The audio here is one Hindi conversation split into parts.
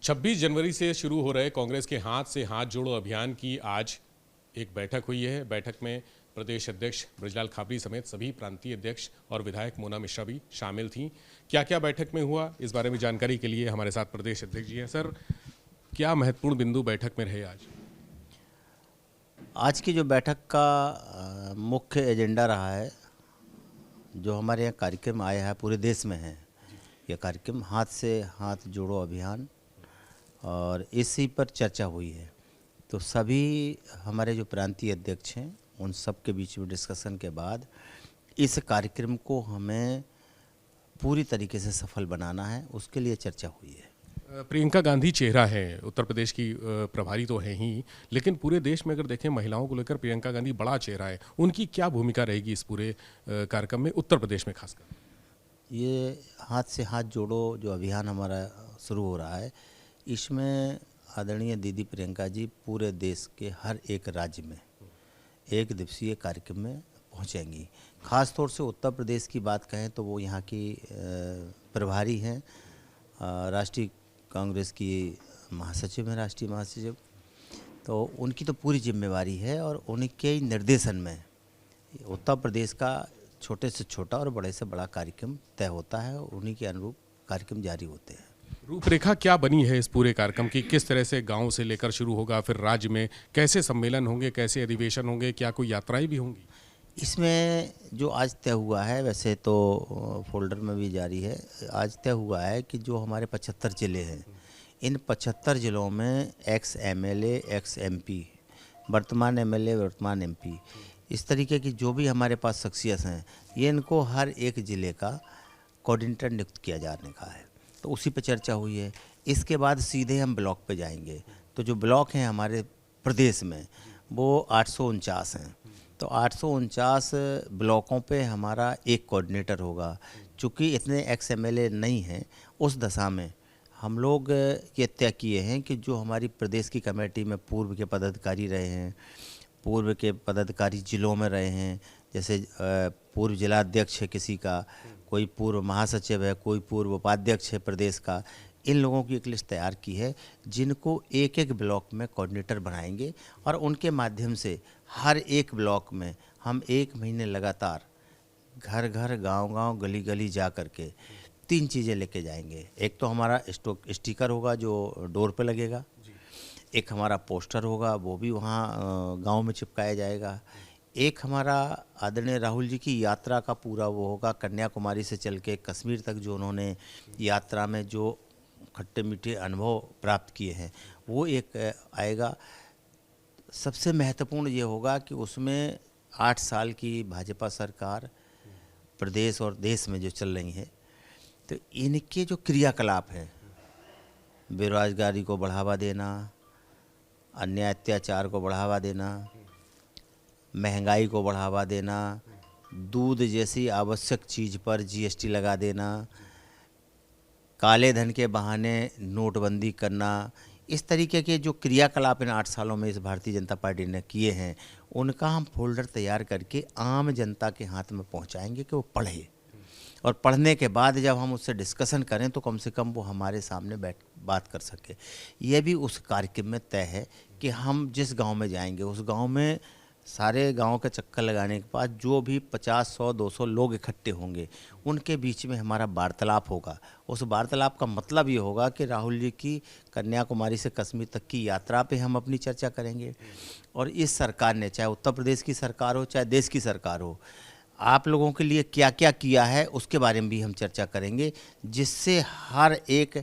26 जनवरी से शुरू हो रहे कांग्रेस के हाथ से हाथ जोड़ो अभियान की आज एक बैठक हुई है। बैठक में प्रदेश अध्यक्ष ब्रजलाल खाबरी समेत सभी प्रांतीय अध्यक्ष और विधायक मोना मिश्रा भी शामिल थीं। क्या क्या बैठक में हुआ, इस बारे में जानकारी के लिए हमारे साथ प्रदेश अध्यक्ष जी हैं। सर, क्या महत्वपूर्ण बिंदु बैठक में रहे आज? आज की जो बैठक का मुख्य एजेंडा रहा है, जो हमारे यहाँ कार्यक्रम आया है, पूरे देश में है यह कार्यक्रम, हाथ से हाथ जोड़ो अभियान, और इसी पर चर्चा हुई है। तो सभी हमारे जो प्रांतीय अध्यक्ष हैं उन सब के बीच में डिस्कशन के बाद इस कार्यक्रम को हमें पूरी तरीके से सफल बनाना है, उसके लिए चर्चा हुई है। प्रियंका गांधी चेहरा है, उत्तर प्रदेश की प्रभारी तो है ही, लेकिन पूरे देश में अगर देखें महिलाओं को लेकर प्रियंका गांधी बड़ा चेहरा है। उनकी क्या भूमिका रहेगी इस पूरे कार्यक्रम में, उत्तर प्रदेश में खासकर? ये हाथ से हाथ जोड़ो जो अभियान हमारा शुरू हो रहा है, इसमें आदरणीय दीदी प्रियंका जी पूरे देश के हर एक राज्य में एक दिवसीय कार्यक्रम में पहुंचेंगी। ख़ास तौर से उत्तर प्रदेश की बात कहें तो वो यहाँ की प्रभारी हैं, राष्ट्रीय कांग्रेस की महासचिव हैं, राष्ट्रीय महासचिव। तो उनकी तो पूरी जिम्मेवारी है और उनके निर्देशन में उत्तर प्रदेश का छोटे से छोटा और बड़े से बड़ा कार्यक्रम तय होता है और उन्हीं के अनुरूप कार्यक्रम जारी होते हैं। रूपरेखा क्या बनी है इस पूरे कार्यक्रम की? किस तरह से गांव से लेकर शुरू होगा, फिर राज्य में कैसे सम्मेलन होंगे, कैसे अधिवेशन होंगे, क्या कोई यात्राएं भी होंगी? इसमें जो आज तय हुआ है, वैसे तो फोल्डर में भी जारी है, आज तय हुआ है कि जो हमारे 75 ज़िले हैं, इन 75 ज़िलों में एक्स एमएलए, एक्स एमपी, वर्तमान एमएलए, वर्तमान एमपी, इस तरीके की जो भी हमारे पास शख्सियत हैं, ये इनको हर एक ज़िले का कोऑर्डिनेटर नियुक्त किया जाने का है। तो उसी पे चर्चा हुई है। इसके बाद सीधे हम ब्लॉक पे जाएंगे। तो जो ब्लॉक हैं हमारे प्रदेश में वो 849 हैं। तो 849 ब्लॉकों पे हमारा एक कोऑर्डिनेटर होगा। चूँकि इतने एक्स एमएलए नहीं हैं, उस दशा में हम लोग ये तय किए हैं कि जो हमारी प्रदेश की कमेटी में पूर्व के पदाधिकारी रहे हैं, पूर्व के पदाधिकारी जिलों में रहे हैं, जैसे पूर्व जिलाध्यक्ष है किसी का, कोई पूर्व महासचिव है, कोई पूर्व उपाध्यक्ष है प्रदेश का, इन लोगों की एक लिस्ट तैयार की है जिनको एक एक ब्लॉक में कोऑर्डिनेटर बनाएंगे और उनके माध्यम से हर एक ब्लॉक में हम 1 महीने लगातार घर घर, गांव गांव, गली गली जा कर के 3 चीज़ें लेके जाएंगे। एक तो हमारा स्टिकर होगा जो डोर पे लगेगा, एक हमारा पोस्टर होगा वो भी वहाँ गांव में चिपकाया जाएगा, एक हमारा आदरणीय राहुल जी की यात्रा का पूरा वो होगा, कन्याकुमारी से चल के कश्मीर तक जो उन्होंने यात्रा में जो खट्टे मीठे अनुभव प्राप्त किए हैं वो एक आएगा। सबसे महत्वपूर्ण ये होगा कि उसमें 8 साल की भाजपा सरकार प्रदेश और देश में जो चल रही है, तो इनके जो क्रियाकलाप हैं, बेरोजगारी को बढ़ावा देना, अन्याय अत्याचार को बढ़ावा देना, महंगाई को बढ़ावा देना, दूध जैसी आवश्यक चीज़ पर जीएसटी लगा देना, काले धन के बहाने नोटबंदी करना, इस तरीके के जो क्रियाकलाप इन 8 सालों में इस भारतीय जनता पार्टी ने किए हैं, उनका हम फोल्डर तैयार करके आम जनता के हाथ में पहुंचाएंगे कि वो पढ़े, और पढ़ने के बाद जब हम उससे डिस्कशन करें तो कम से कम वो हमारे सामने बैठ बात कर सके। ये भी उस कार्यक्रम में तय है कि हम जिस गांव में जाएंगे उस गांव में सारे गांव का चक्कर लगाने के बाद जो भी 50, 100, 200 लोग इकट्ठे होंगे उनके बीच में हमारा वार्तालाप होगा। उस वार्तालाप का मतलब ये होगा कि राहुल जी की कन्याकुमारी से कश्मीर तक की यात्रा पे हम अपनी चर्चा करेंगे, और इस सरकार ने, चाहे उत्तर प्रदेश की सरकार हो चाहे देश की सरकार हो, आप लोगों के लिए क्या क्या किया है उसके बारे में भी हम चर्चा करेंगे, जिससे हर एक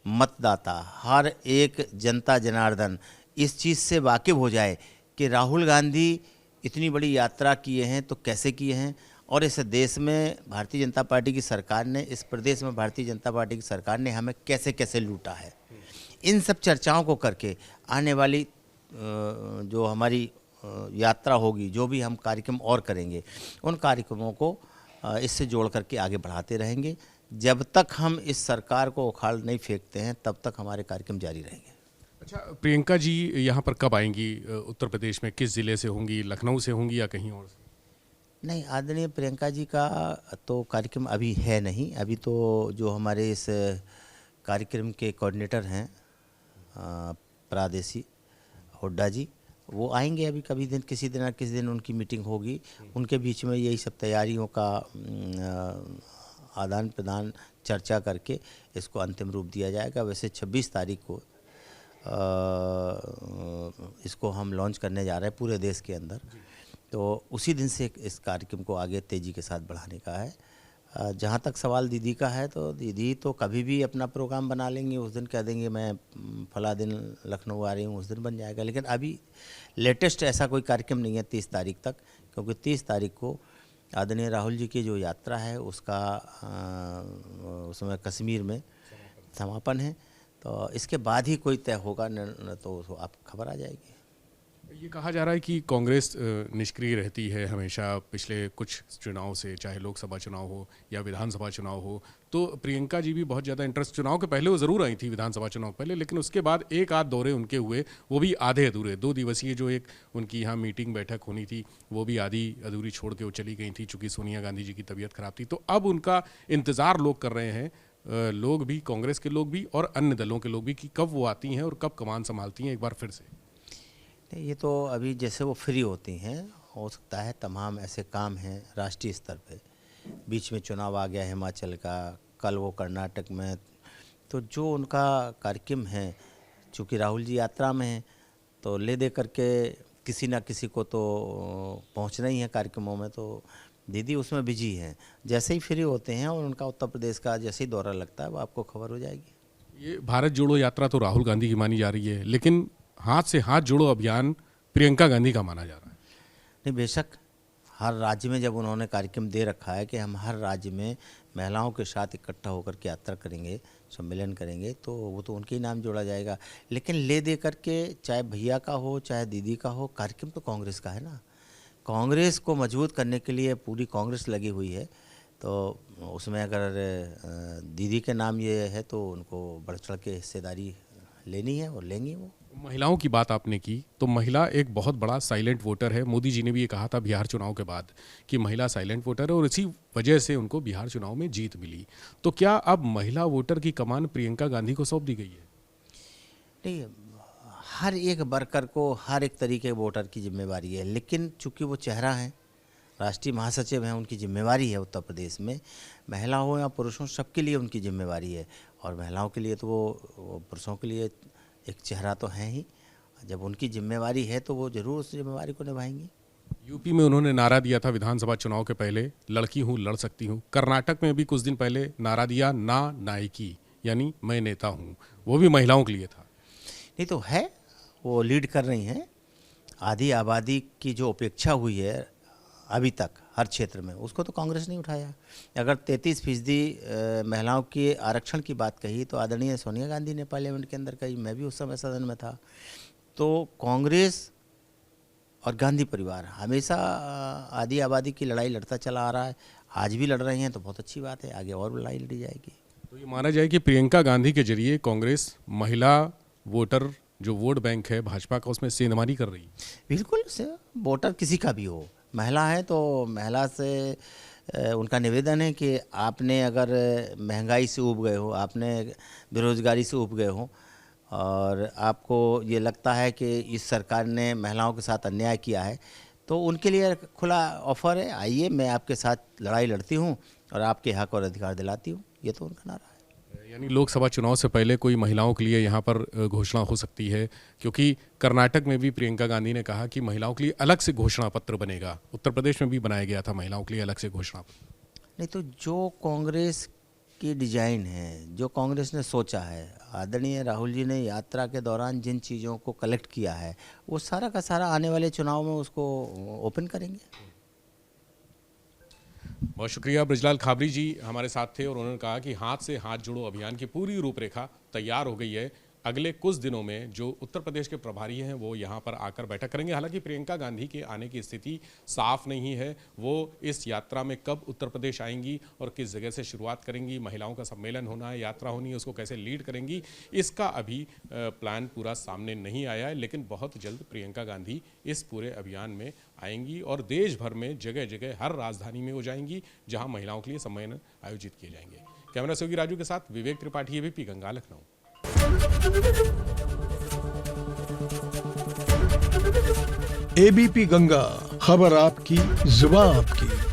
मतदाता, हर एक जनता जनार्दन इस चीज़ से वाकिफ़ हो जाए कि राहुल गांधी इतनी बड़ी यात्रा किए हैं तो कैसे किए हैं, और इस देश में भारतीय जनता पार्टी की सरकार ने, इस प्रदेश में भारतीय जनता पार्टी की सरकार ने हमें कैसे कैसे लूटा है। इन सब चर्चाओं को करके आने वाली जो हमारी यात्रा होगी, जो भी हम कार्यक्रम और करेंगे, उन कार्यक्रमों को इससे जोड़ करके आगे बढ़ाते रहेंगे। जब तक हम इस सरकार को उखाड़ नहीं फेंकते हैं तब तक हमारे कार्यक्रम जारी रहेंगे। अच्छा, प्रियंका जी यहाँ पर कब आएंगी? उत्तर प्रदेश में किस ज़िले से होंगी? लखनऊ से होंगी या कहीं और से? नहीं, आदरणीय प्रियंका जी का तो कार्यक्रम अभी है नहीं। अभी तो जो हमारे इस कार्यक्रम के कोऑर्डिनेटर हैं प्रादेशी हुड्डा जी, वो आएंगे अभी कभी दिन, किसी दिन ना किसी दिन उनकी मीटिंग होगी। उनके बीच में यही सब तैयारियों का आदान प्रदान चर्चा करके इसको अंतिम रूप दिया जाएगा। वैसे 26 तारीख को इसको हम लॉन्च करने जा रहे हैं पूरे देश के अंदर, तो उसी दिन से इस कार्यक्रम को आगे तेज़ी के साथ बढ़ाने का है। जहाँ तक सवाल दीदी का है, तो दीदी तो कभी भी अपना प्रोग्राम बना लेंगी, उस दिन कह देंगे मैं फला दिन लखनऊ आ रही हूँ, उस दिन बन जाएगा। लेकिन अभी लेटेस्ट ऐसा कोई कार्यक्रम नहीं है 30 तारीख तक, क्योंकि 30 तारीख को आदरणीय राहुल जी की जो यात्रा है उसका उसमें कश्मीर में समापन है। तो इसके बाद ही कोई तय होगा, तो आप खबर आ जाएगी। ये कहा जा रहा है कि कांग्रेस निष्क्रिय रहती है हमेशा पिछले कुछ चुनाव से, चाहे लोकसभा चुनाव हो या विधानसभा चुनाव हो। तो प्रियंका जी भी बहुत ज़्यादा इंटरेस्ट, चुनाव के पहले वो ज़रूर आई थी विधानसभा चुनाव पहले, लेकिन उसके बाद एक आध दौरे उनके हुए, वो भी आधे अधूरे। 2 दिवसीय जो एक उनकी यहाँ मीटिंग बैठक होनी थी, वो भी आधी अधूरी छोड़ के वो चली गई थी, चूँकि सोनिया गांधी जी की तबीयत खराब थी। तो अब उनका इंतज़ार लोग कर रहे हैं, लोग भी, कांग्रेस के लोग भी और अन्य दलों के लोग भी, कि कब वो आती हैं और कब कमान संभालती हैं एक बार फिर से। ये तो अभी जैसे वो फ्री होती हैं, हो सकता है तमाम ऐसे काम हैं राष्ट्रीय स्तर पे, बीच में चुनाव आ गया हिमाचल का, कल वो कर्नाटक में, तो जो उनका कार्यक्रम है, चूँकि राहुल जी यात्रा में हैं, तो ले दे करके किसी ना किसी को तो पहुंचना ही है कार्यक्रमों में। तो दीदी उसमें बिजी हैं, जैसे ही फ्री होते हैं और उनका उत्तर प्रदेश का जैसे ही दौरा लगता है वो आपको खबर हो जाएगी। ये भारत जोड़ो यात्रा तो राहुल गांधी की मानी जा रही है, लेकिन हाथ से हाथ जोड़ो अभियान प्रियंका गांधी का माना जा रहा है। नहीं, बेशक हर राज्य में जब उन्होंने कार्यक्रम दे रखा है कि हम हर राज्य में महिलाओं के साथ इकट्ठा होकर के यात्रा करेंगे, सम्मेलन करेंगे, तो वो तो उनके ही नाम जोड़ा जाएगा। लेकिन ले दे करके चाहे भैया का हो चाहे दीदी का हो, कार्यक्रम तो कांग्रेस का है ना। कांग्रेस को मजबूत करने के लिए पूरी कांग्रेस लगी हुई है, तो उसमें अगर दीदी के नाम ये है तो उनको बढ़ चढ़ के हिस्सेदारी लेनी है और लेंगी वो। महिलाओं की बात आपने की, तो महिला एक बहुत बड़ा साइलेंट वोटर है। मोदी जी ने भी ये कहा था बिहार चुनाव के बाद कि महिला साइलेंट वोटर है और इसी वजह से उनको बिहार चुनाव में जीत मिली। तो क्या अब महिला वोटर की कमान प्रियंका गांधी को सौंप दी गई है? नहीं, हर एक वर्कर को हर एक तरीके के वोटर की जिम्मेवारी है, लेकिन चूंकि वो चेहरा हैं, राष्ट्रीय महासचिव हैं, उनकी जिम्मेवारी है उत्तर प्रदेश में, महिला हो या पुरुष हो सबके लिए उनकी जिम्मेवारी है। और महिलाओं के लिए तो वो पुरुषों के लिए एक चेहरा तो है ही। जब उनकी जिम्मेवारी है तो वो जरूर उस जिम्मेवारी को निभाएंगी। यूपी में उन्होंने नारा दिया था विधानसभा चुनाव के पहले, लड़की हूँ लड़ सकती हूँ। कर्नाटक में भी कुछ दिन पहले नारा दिया, ना नायकी, यानी मैं नेता हूँ, वो भी महिलाओं के लिए था। नहीं तो है, वो लीड कर रही हैं। आधी आबादी की जो उपेक्षा हुई है अभी तक हर क्षेत्र में, उसको तो कांग्रेस नहीं उठाया। अगर 33% महिलाओं के आरक्षण की बात कही तो आदरणीय सोनिया गांधी ने पार्लियामेंट के अंदर कही, मैं भी उस समय सदन में था। तो कांग्रेस और गांधी परिवार हमेशा आधी आबादी की लड़ाई लड़ता चला आ रहा है, आज भी लड़ रहे हैं, तो बहुत अच्छी बात है, आगे और लड़ाई लड़ी जाएगी। तो ये माना जाए कि प्रियंका गांधी के जरिए कांग्रेस महिला वोटर जो वोट बैंक है भाजपा का, उसमें सेंधमारी कर रही है। बिल्कुल से, वोटर किसी का भी हो, महिला है तो महिला से उनका निवेदन है कि आपने अगर महंगाई से ऊब गए हो, आपने बेरोजगारी से ऊब गए हो और आपको ये लगता है कि इस सरकार ने महिलाओं के साथ अन्याय किया है, तो उनके लिए खुला ऑफर है, आइए मैं आपके साथ लड़ाई लड़ती हूँ और आपके हक और अधिकार दिलाती हूँ। ये तो उनका नारा है। यानी लोकसभा चुनाव से पहले कोई महिलाओं के लिए यहाँ पर घोषणा हो सकती है, क्योंकि कर्नाटक में भी प्रियंका गांधी ने कहा कि महिलाओं के लिए अलग से घोषणा पत्र बनेगा। उत्तर प्रदेश में भी बनाया गया था महिलाओं के लिए अलग से घोषणा पत्र। नहीं तो जो कांग्रेस की डिजाइन है, जो कांग्रेस ने सोचा है, आदरणीय राहुल जी ने यात्रा के दौरान जिन चीज़ों को कलेक्ट किया है, वो सारा का सारा आने वाले चुनाव में उसको ओपन करेंगे। बहुत शुक्रिया। ब्रजलाल खाबरी जी हमारे साथ थे और उन्होंने कहा कि हाथ से हाथ जोड़ो अभियान की पूरी रूपरेखा तैयार हो गई है। अगले कुछ दिनों में जो उत्तर प्रदेश के प्रभारी हैं वो यहाँ पर आकर बैठक करेंगे। हालांकि प्रियंका गांधी के आने की स्थिति साफ नहीं है, वो इस यात्रा में कब उत्तर प्रदेश आएंगी और किस जगह से शुरुआत करेंगी, महिलाओं का सम्मेलन होना है, यात्रा होनी है, उसको कैसे लीड करेंगी, इसका अभी प्लान पूरा सामने नहीं आया है। लेकिन बहुत जल्द प्रियंका गांधी इस पूरे अभियान में आएंगी और देश भर में जगह जगह हर राजधानी में वो जाएंगी जहाँ महिलाओं के लिए सम्मेलन आयोजित किए जाएंगे। कैमरा सहयोगी राजू के साथ विवेक त्रिपाठी, एबीपी गंगा, लखनऊ। एबीपी गंगा, खबर आपकी, जुबान आपकी।